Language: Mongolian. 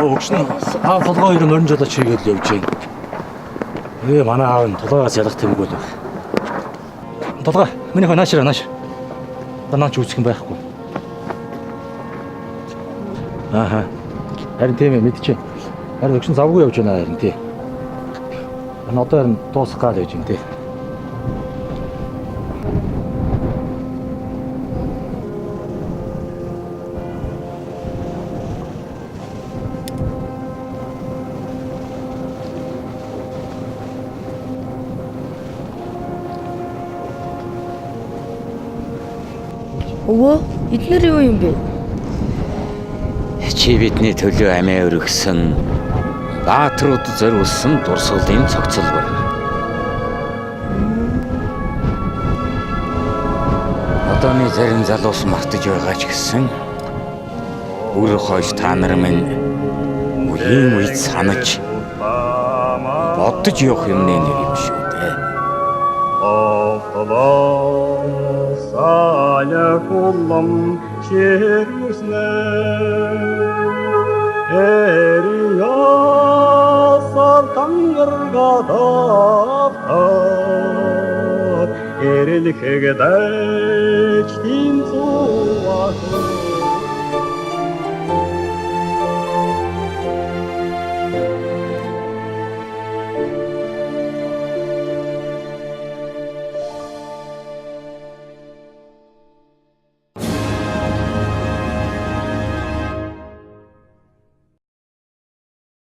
Өгшин толгой хоёр нөрн жолооч хийгээд явж байна. Манай аав нь толгойгоос ялах тэмгүй л байх. Толгой, миний хоо наашира. Данаач үүсэх юм байхгүй. Харин тийм ээ мэдчихэе. Харин өгшин завгүй явж байна харин тий. Одоо харин дуусах гал явж байна тий. Өвөө, эдгээр юу юм бэ? Чи бидний төлөө амиа өргөсөн баатрууд зориулсан дурсгалын цогцлбор. Одооны зарим залуус мартаж байгаа ч гэсэн үр хойш та нар минь үеийн үед санаж бодож явах юмны нэг юм шүү дээ. Салякуллам ширүснэ эрия сартангэргадав эрэлхэгэдэж тим зуах